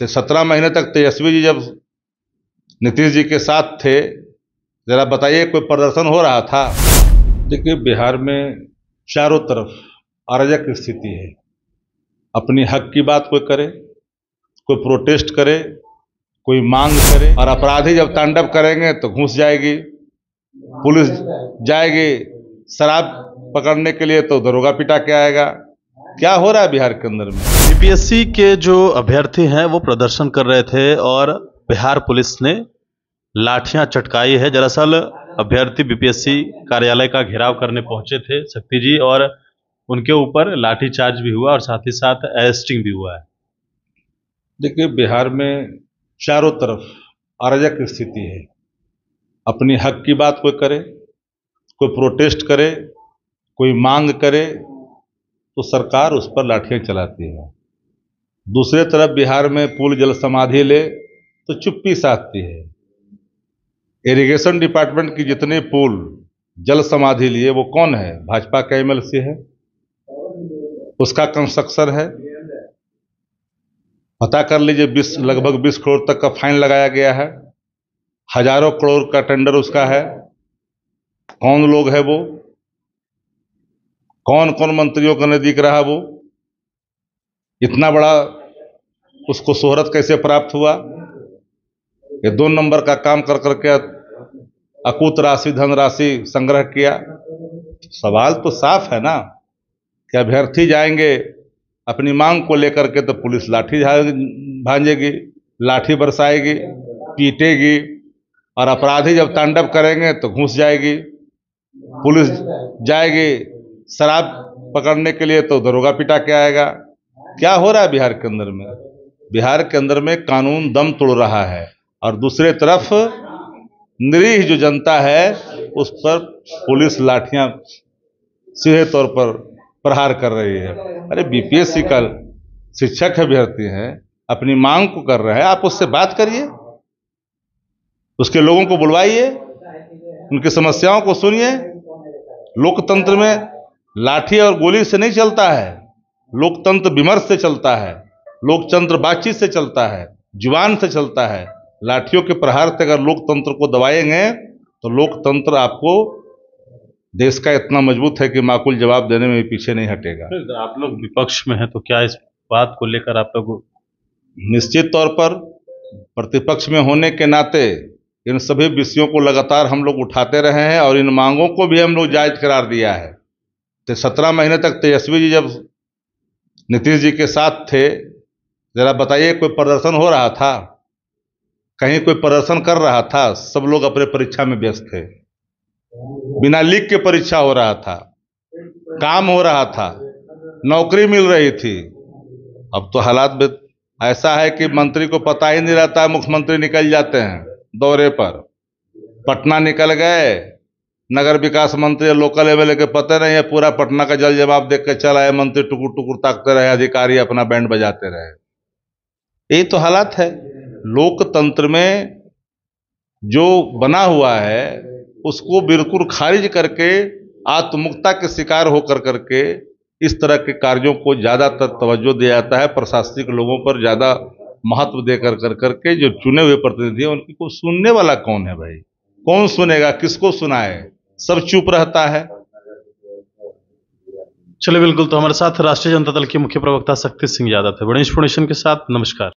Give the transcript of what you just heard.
तो 17 महीने तक तेजस्वी जी जब नीतीश जी के साथ थे, जरा बताइए कोई प्रदर्शन हो रहा था? देखिए, बिहार में चारों तरफ अराजक स्थिति है। अपनी हक की बात कोई करे, कोई प्रोटेस्ट करे, कोई मांग करे, और अपराधी जब तांडव करेंगे तो घुस जाएगी, पुलिस जाएगी शराब पकड़ने के लिए, तो दरोगा पिटा के आएगा। क्या हो रहा है बिहार के अंदर में? बीपीएससी के जो अभ्यर्थी हैं वो प्रदर्शन कर रहे थे और बिहार पुलिस ने लाठियां चटकाई है। दरअसल अभ्यर्थी बीपीएससी कार्यालय का घेराव करने पहुंचे थे शक्ति जी, और उनके ऊपर लाठीचार्ज भी हुआ और साथ ही साथ अरेस्टिंग भी हुआ है। देखिए, बिहार में चारों तरफ अराजक स्थिति है। अपनी हक की बात कोई करे, कोई प्रोटेस्ट करे, कोई मांग करे, तो सरकार उस पर लाठियां चलाती है। दूसरे तरफ बिहार में पुल जल समाधि ले तो चुप्पी साधती है। इरिगेशन डिपार्टमेंट की जितने पुल जल समाधि लिए वो कौन है? भाजपा का एमएलसी है, उसका कंस्ट्रक्शन है। पता कर लीजिए, लगभग 20 करोड़ तक का फाइन लगाया गया है। हजारों करोड़ का टेंडर उसका है। कौन लोग है वो? कौन कौन मंत्रियों का नजदीक रहा वो? इतना बड़ा उसको शोहरत कैसे प्राप्त हुआ? ये 2 नंबर का काम कर करके अकूत राशि धनराशि संग्रह किया। सवाल तो साफ है ना कि अभ्यर्थी जाएंगे अपनी मांग को लेकर के, तो पुलिस लाठी भांजेगी, लाठी बरसाएगी, पीटेगी, और अपराधी जब तांडव करेंगे तो घुस जाएगी, पुलिस जाएगी शराब पकड़ने के लिए, तो दरोगा पिटा के आएगा। क्या हो रहा है बिहार के अंदर में? बिहार के अंदर में कानून दम तोड़ रहा है, और दूसरे तरफ निरीह जो जनता है उस पर पुलिस लाठियां सीधे तौर पर प्रहार कर रही है। अरे, बीपीएससी का शिक्षक है, अभ्यर्थी हैं, अपनी मांग को कर रहे हैं, आप उससे बात करिए, उसके लोगों को बुलवाइए, उनकी समस्याओं को सुनिए। लोकतंत्र में लाठी और गोली से नहीं चलता है, लोकतंत्र विमर्श से चलता है, लोकतंत्र बातचीत से चलता है, जुबान से चलता है। लाठियों के प्रहार से अगर लोकतंत्र को दबाएंगे तो लोकतंत्र आपको देश का इतना मजबूत है कि माकूल जवाब देने में भी पीछे नहीं हटेगा। आप लोग विपक्ष में हैं, तो क्या इस बात को लेकर आप लोग? निश्चित तौर पर प्रतिपक्ष में होने के नाते इन सभी विषयों को लगातार हम लोग उठाते रहे हैं, और इन मांगों को भी हम लोग जायज करार दिया है। तो 17 महीने तक तेजस्वी जी जब नीतीश जी के साथ थे, जरा बताइए कोई प्रदर्शन हो रहा था? कहीं कोई प्रदर्शन कर रहा था? सब लोग अपने परीक्षा में व्यस्त थे, बिना लीक के परीक्षा हो रहा था, काम हो रहा था, नौकरी मिल रही थी। अब तो हालात ऐसा है कि मंत्री को पता ही नहीं रहता, मुख्यमंत्री निकल जाते हैं दौरे पर, पटना निकल गए, नगर विकास मंत्री लोकल लेवल के पता नहीं है, पूरा पटना का जल जवाब देख के चल आए, मंत्री टुकुर टुकुर ताकते रहे, अधिकारी अपना बैंड बजाते रहे। यही तो हालात है। लोकतंत्र में जो बना हुआ है उसको बिल्कुल खारिज करके आत्ममुक्ता के शिकार होकर करके इस तरह के कार्यों को ज़्यादातर तवज्जो दिया जाता है। प्रशासनिक लोगों पर ज़्यादा महत्व देकर करके जो चुने हुए प्रतिनिधि हैं उनकी को सुनने वाला कौन है भाई? कौन सुनेगा? किसको सुनाए? सब चुप रहता है। चलिए, बिल्कुल। तो हमारे साथ राष्ट्रीय जनता दल के मुख्य प्रवक्ता शक्ति सिंह यादव थे। बड़ी इन्फॉर्मेशन के साथ नमस्कार।